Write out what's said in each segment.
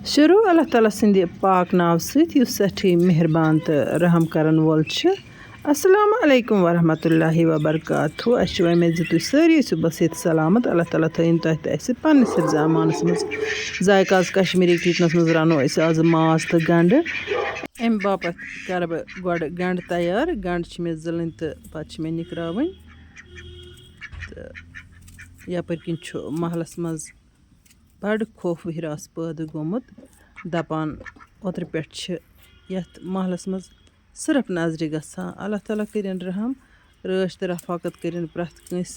शुरू अल्लाह ताला सिंधि पाक नाव सहित युस सठी मेहरबान तो रहम करन वोल छ। अस्सलाम अलैकुम वरहमतुल्लाहि वबरकातुहू। अच्छी उम्मीद ज तुम सारी बस ये सलामत। अल्लाह ताला थन तुम पन्नस ज़मानस मज जायकाज कश्मीरी किचनस मज रनो आज माज तो गंड। अम बापत कर बह गड गंड तैयार। गंड मे जिलन तो पे मे निकरावन तो यपर किन महलस मज बड़ खौफ हिरास पैदा गोमुत दपान ओतर पे यथ महलस मज सिर्फ नजर गसान। अल्लाह ताला करिन रहम रश तो रफाकत करिन प्रथ कंस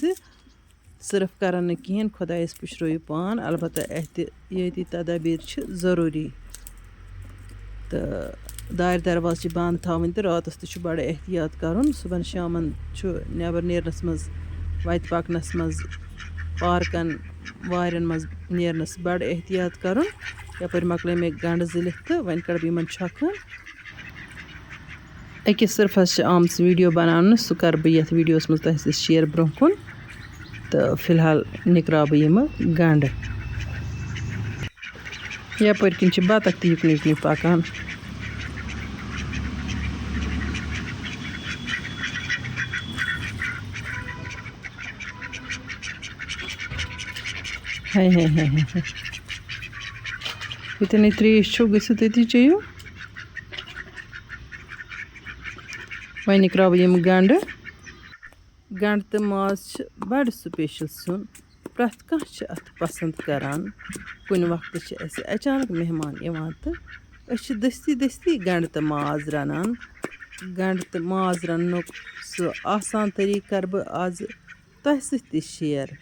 सिर्फ करन न कहें खुदायस पुशरो पान अलबत्ता एहतियाती तदाबीर ज़रूरी तो दार दरवाज बंद थवन तो रातस तो बड़ एहतियात कर सुबह शामन नबर नेरनस मज वत पकनस मज पार्कन वारन मज नेरनस बड़ एहतियात कर। यपर मकल मे गंड जिलित तो वन कड़ इन छकन अकिस सिर्फस आम वीडियो बनान सह कर बह वीडियोस मज तह शेयर ब्रोह कुन तो फिलहाल निकरा बह गंड। यपर किन बतख तो युकन युकन पकान। हाय हाय हाय हाय इतने त्रेश छो गसित तती चेयो वह निकरा यम गंड। गंड तो माज बड़ स्पेशल सुन प्रथ कह अत पसंद करान। कुन वक्त अचानक मेहमान इवान तो दस्ती दस्ती गंड तो माज रनान। गंड तो माज रन्नुक सह आसान तरीक कर बह आज तह सह शेयर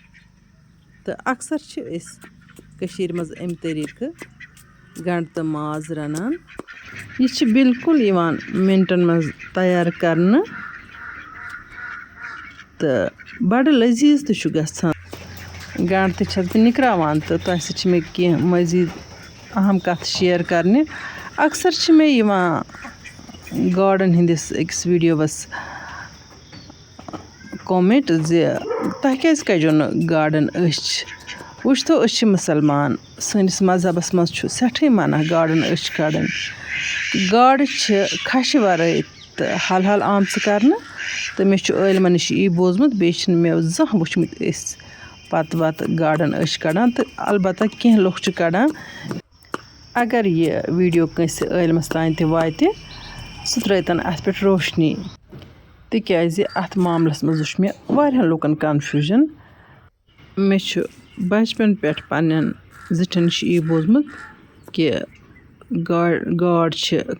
तो अक्सर मज अम तरीक गंड तो माज रनान। यह बिल्कुल इवान मिनटन मज तैयार करन तो बड़ लजीज तो गसान। गंड तो छस बह निकरावान तो तह सह मे कह मजीद अहम कथ शेयर करने। अक्सर मे गार्डन हंदिस अकिस वीडियोस कमेंट तह क्या कजो न गार्डन वुच तो मुसलमान सनिस मजहबस मज सठ मना गार्डन कड़न। गाड़ खश वर तो हल हल आम कर तो मे इलम नश यी बोजमुत बे मे जह वुचमुत पत वत गार्डन कड़ान तो अलबत्ता कह लोग कड़ान। अगर यह वीडियो कंस इलमस तान तह वात सह त्रतन अत पे रोशनी तिक्याज अत मामलस मज वुच मे वारियान लुकन कन्फ्यूजन। मे बचपन पे पन्न जिठन नश यी बोजमुत कि गाड़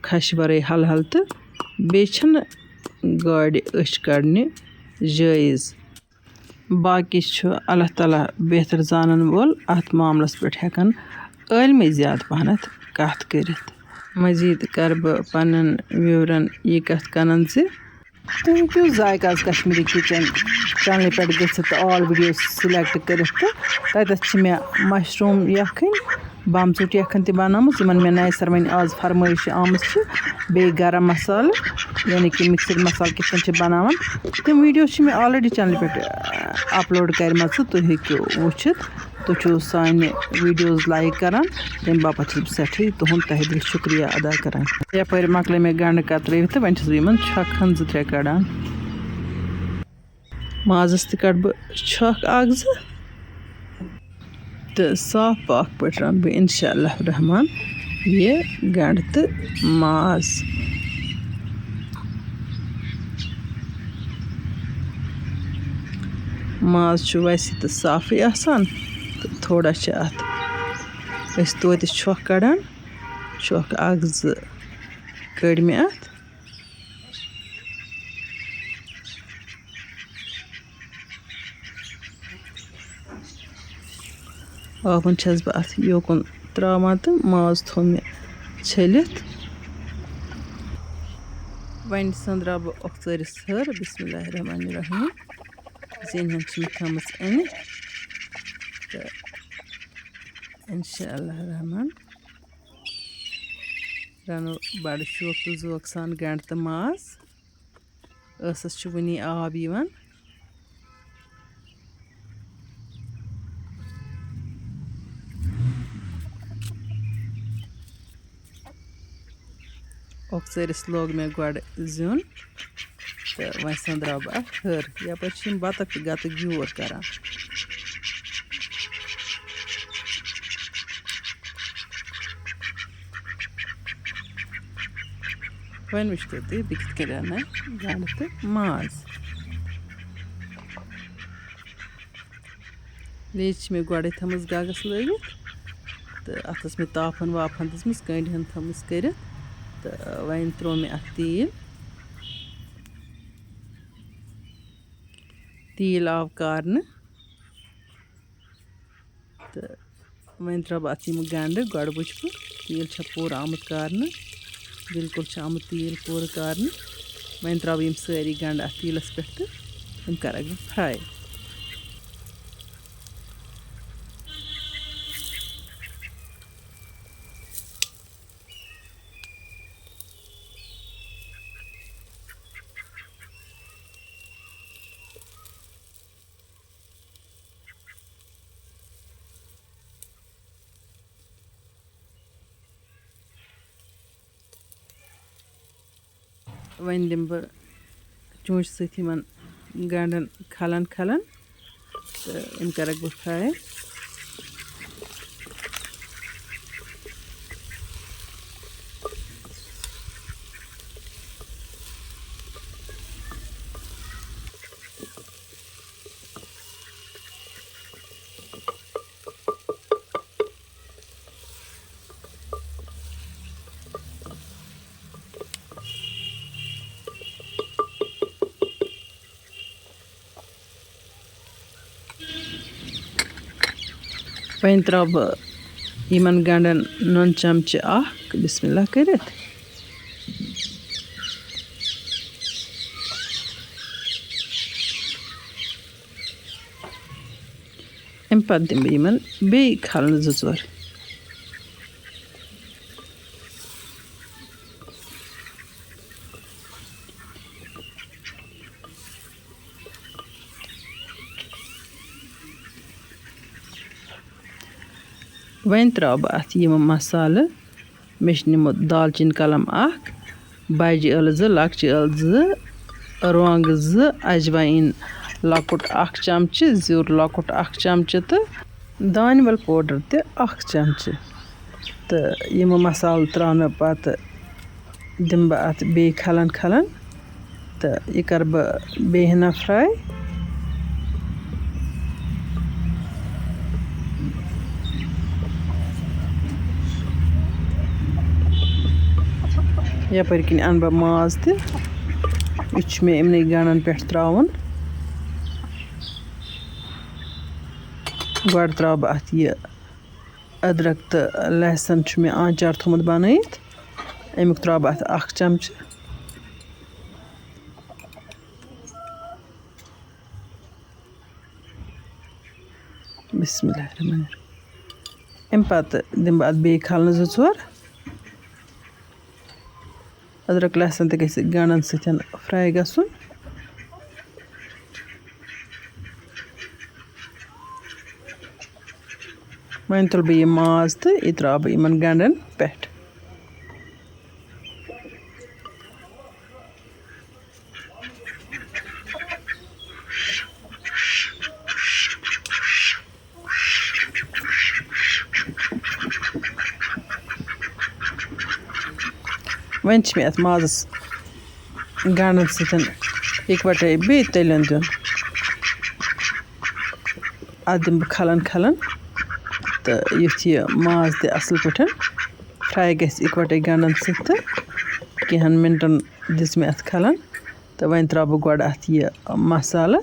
खश वर हल हल तो बे गाड़ कड़ने जायज़। बाकी अल्लाह ताला बेहतर जानन वोल अत मामलस पे हेकन इलमे ज़्यादा पहनत कथ कर। मजीद कर बह पन्न व्यूरन यह कथ कनन तुम हेक्यो जायकाज कश्मीरी किचन चैनल पे गसित ऑल वीडियो सिलेक्ट कर तत मे मशरूम यखन बम चुट यखन तह बनामुत यमन मे नए सर वन आज फरमाइश आमुत बे गरम मसाल यानी कि मिक्सड मसाल कित बनावान तम वीडियो मे ऑलरेडी चैनल पे अपलोड कर तुम हेक्यो वुचित तुम सान वीडियोस लाइक करान तम बापत सठी तुंद तह दिल शुक्रिया अदा करान। यपर मकल मे गंड कतर तो वन बह छकन जो त्रे कड़ान। माजस तह कड़ बह छक तो साफ पाक पे रन बह इंशाअल्लाह रहमान ये गंड तो माज। माज वैसे तो साफ आसान तो थोड़ा अत तोत छक कड़ान छक कड़ मे अत आबन छस बह अत योकुन त्रावान तो माज थो मे छलित वन संद्रा बह अख्तरिस हर बिस्मिल्लाहिर्रहमानिर्रहीम जीन मे थमस अन तो इंशाअल्लाह रहमान रनो बड़ शौक तो जोक सान गंड तो माज स वनी आब यिवान। ژٔرِس لوگ مےٚ گۄڈٕ زیُن تہٕ وۄنۍ سٔنٛدراو بہٕ اَتھ ہٕر یَپٲرۍ چھِ یِم بَتَخ تہِ گَتٕکۍ جوٗر کَران وۄنۍ وٕچھتو تُہۍ بہٕ کِتھ کٔنۍ رَنہٕ گَنٛڈٕ تہٕ ماز لیٚج چھِ مےٚ گۄڈَے تھٲومٕژ گَگَس لٲگِتھ تہٕ اَتھ ٲس مےٚ تاپھن واپھن دِژمٕژ کٔنٛڈۍ ہٕن تھٲومٕژ کٔرِتھ تہٕ وۄنۍ ترٛوو مےٚ اَتھ تیٖل آو کارنہٕ تہٕ وۄنۍ ترٛاوٕ بہٕ اَتھ یِم گَنٛڈٕ گۄڈٕ وٕچھِ بہٕ تیٖل چھا پوٗرٕ آمُت کارنہٕ بِلکُل چھُ آمُت تیٖل پوٗرٕ کارنہٕ وۄنۍ ترٛاوٕ بہٕ یِم سٲری گَنٛڈٕ اَتھ تیٖلَس پٮ۪ٹھ تہٕ یِم کَرَکھ بہٕ فرٛاے وۄنۍ دِمہٕ بہٕ چونٛچہِ سۭتۍ یِمَن گَنٛڈَن کھَلَن تہٕ یِم کَرَکھ بہٕ فرٛاے وۄنۍ ترٛاوٕ بہٕ یِمَن گَنٛڈَن نُن چَمچہٕ اَکھ بِسمہِ اللہ کٔرِتھ اَمہِ پَتہٕ دِمہٕ بہٕ یِمَن بیٚیہِ کھَلنہٕ 2-4 وۄنۍ ترٛاوٕ بہٕ اَتھ یِم مصالہٕ مےٚ چھِ نِمُت دالچیٖن کَلَم 1 بَجہِ ٲلہٕ 2 لۄکچہِ ٲلہٕ 2 رۄنٛگ 2 اَجوایِن لۄکُٹ 1 چَمچہٕ زیُر لۄکُٹ 1 چَمچہٕ تہٕ دانہِ وَل پوڈَر تہِ 1 چَمچہٕ تہٕ یِمہٕ مصالہٕ ترٛاونہٕ پَتہٕ دِمہٕ بہٕ اَتھ بیٚیہِ کھَلَن تہٕ یہِ کَرٕ بہٕ بیٚیہِ ہنا فرٛاے یَپٲرۍ کِنۍ اَنہٕ بہٕ ماز تہِ یہِ چھُ مےٚ یِمنٕے گَنٛڈَن پٮ۪ٹھ ترٛاوُن گۄڈٕ ترٛاوٕ بہٕ اَتھ یہِ أدرَک تہٕ لہسن چھُ مےٚ آنچار تھوٚمُت بَنٲیِتھ اَمیُک ترٛاوٕ بہٕ اَتھ 1 چَمچہٕ بِسمِ اللہ الرحمٰن الرحیٖم اَمہِ پَتہٕ دِمہٕ بہٕ اَتھ بیٚیہِ کھَلنہٕ 2-4 أدرَک لہسن تہِ گژھِ گَنٛڈَن سۭتۍ فرٛاے گژھُن وۄنۍ تُلہٕ بہٕ یہِ ماز تہٕ یہِ ترٛاوٕ بہٕ یِمَن گَنٛڈَن پٮ۪ٹھ وۄنۍ چھِ مےٚ اَتھ مازَس گَنٛڈَن سۭتۍ اِکوَٹَے بیٚیہِ تٔلیُن دیُن اَتھ دِمہٕ بہٕ کھَلَن تہٕ یُتھ یہِ ماز تہِ اَصٕل پٲٹھۍ فرٛاے گژھِ اِکوَٹَے گَنٛڈَن سۭتۍ تہٕ کینٛہَن مِنٹَن دِژ مےٚ اَتھ کھَلَن تہٕ وۄنۍ ترٛاوٕ بہٕ گۄڈٕ اَتھ یہِ مصالہٕ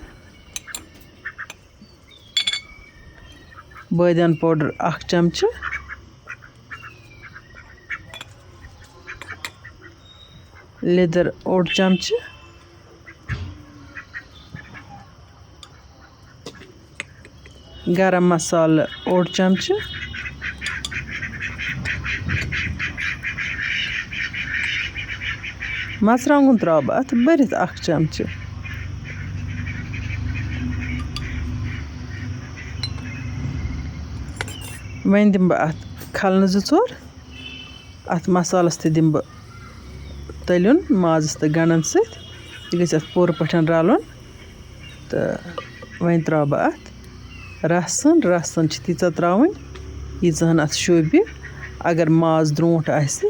بٲدیان پوڈَر 1 چَمچہٕ لیٚدٕر 1 چَمچہٕ گرم مصالہٕ 1 چَمچہٕ مَرژٕوانٛگُن ترٛاوٕ بہٕ اَتھ بٔرِتھ 1 چَمچہٕ وۄنۍ دِمہٕ بہٕ اَتھ کھَلنہٕ 2-4 اَتھ مصالَس تہِ دِمہٕ بہٕ تٔلیُن مازَس تہٕ گَنٛڈَن سۭتۍ یہِ گژھِ اَتھ پوٗرٕ پٲٹھۍ رَلُن تہٕ وۄنۍ ترٛاوٕ بہٕ اَتھ رَسَن چھِ تیٖژاہ ترٛاوٕنۍ ییٖژاہ ہن اَتھ شوٗبہِ اگر ماز درٛوٗنٛٹھ آسہِ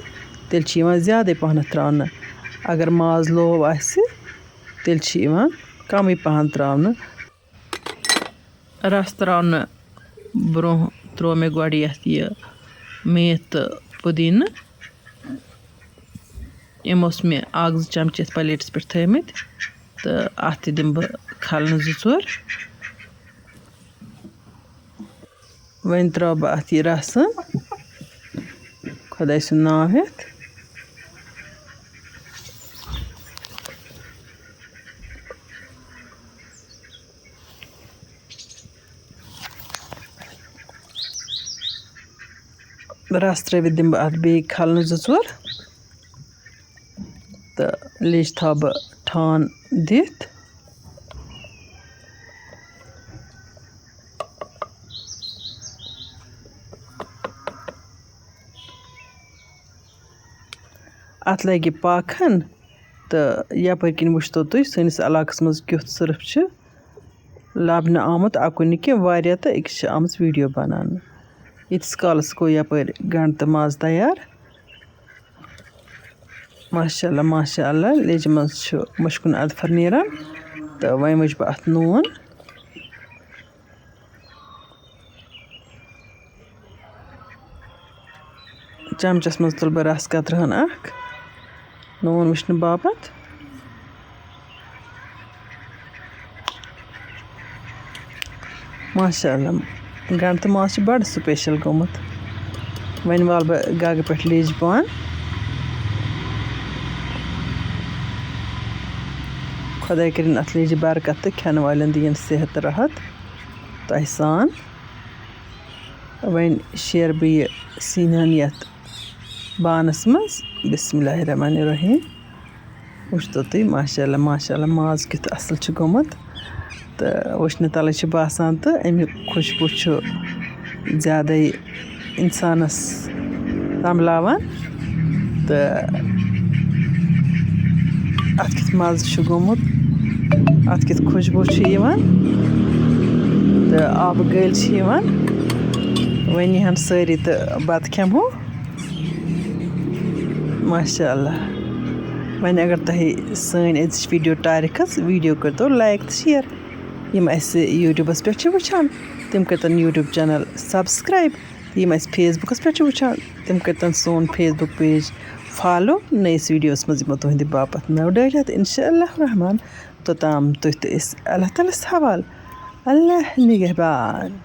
تیٚلہِ چھِ یِوان زیادَے پَہنَتھ ترٛاونہٕ اگر ماز لوو آسہِ تیٚلہِ چھِ یِوان کَمٕے پَہَن ترٛاونہٕ رَس ترٛاونہٕ برٛونٛہہ ترٛوو مےٚ گۄڈٕ یَتھ یہِ میتھ تہٕ پُدیٖنہٕ یِم اوس مےٚ 1-2 چمچہٕ یَتھ پَلیٹَس پٮ۪ٹھ تھٲومٕتۍ تہٕ اَتھ تہِ دِمہٕ بہٕ کھَلنہٕ 2-4 وۄنۍ ترٛاوٕ بہٕ اَتھ یہِ رَسَن خۄداے سُنٛد ناو ہٮ۪تھ رَس ترٛٲوِتھ دِمہٕ بہٕ اَتھ بیٚیہِ کھَلنہٕ 2-4 تہٕ لیٚجہِ تھاوٕ بہٕ ٹھان دِتھ اَتھ لَگہِ یہِ پاکھَن تہٕ یَپٲرۍ کِنۍ وٕچھتو تُہۍ سٲنِس علاقَس منٛز کیُتھ سٔرٕف چھِ لَبنہٕ آمُت اَکُے نہٕ کینٛہہ واریاہ تہٕ أکِس چھِ آمٕژ ویٖڈیو بَناونہٕ ییٖتِس کالَس گوٚو یَپٲرۍ گَنٛڈٕ تہٕ ماز تیار ماشاء اللہ لیٚجہِ منٛز چھُ مُشکُن اَدفر نیران تہٕ وۄنۍ وٕچھِ بہٕ اَتھ نوٗن چَمچَس منٛز تُلہٕ بہٕ رَس قطرٕ ہن اَکھ نوٗن وٕچھنہٕ باپَتھ ماشاء اللہ گَنٛڈٕ تہٕ ماز چھِ بَڑٕ سٕپیشَل گوٚمُت وۄنۍ والہٕ بہٕ گَگہٕ پٮ۪ٹھ لیٚجہِ بۄن خۄداے کٔرِنۍ اَتھ لیٚجہِ برکت تہٕ کھٮ۪نہٕ والٮ۪ن دِیِن صحت تہٕ راحت تۄہہِ سان وۄنۍ شیرٕ بہٕ یہِ سِنٮ۪ن یَتھ بانَس منٛز بِسمِ اللہِ الرحمٰنِ الرحیٖم وٕچھتو تُہۍ ماشاء اللہ ماز کیُتھ اَصٕل چھُ گوٚمُت تہٕ وٕچھنہٕ تَلے چھِ باسان تہٕ اَمیُک خوشبوٗ چھُ زیادَے اِنسانَس تَمبلاوان تہٕ اَتھ کیُتھ مَزٕ چھُ گوٚمُت اَتھ کیُتھ خوشبوٗ چھُ یِوان تہٕ آبہٕ گٔلۍ چھِ یِوان وۄنۍ یی ہَن سٲری تہٕ بَتہٕ کھٮ۪مہو ماشاء اللہ وۄنۍ اگر تۄہہِ سٲنۍ أزِچ ویٖڈیو ٹارِ کھٔژ ویٖڈیو کٔرۍتو لایک تہٕ شِیَر یِم اَسہِ یوٗٹیوٗبَس پٮ۪ٹھ چھِ وٕچھان تِم کٔرۍتَن یوٗٹیوٗب چَنَل سبسکرایب تہٕ یِم اَسہِ فیس بُکَس پٮ۪ٹھ چھِ وٕچھان تِم کٔرۍتَن سون فیس بُک پیج فالو نٔیِس ویٖڈیوَس منٛز یِمو تُہٕنٛدِ باپَتھ نٔو ڈٲلِتھ اِنشاء اللہ رحمان توٚتام تُہۍ تہٕ أسۍ اللہ تعالیٰ ہَس حوالہٕ اللہ نِگہبان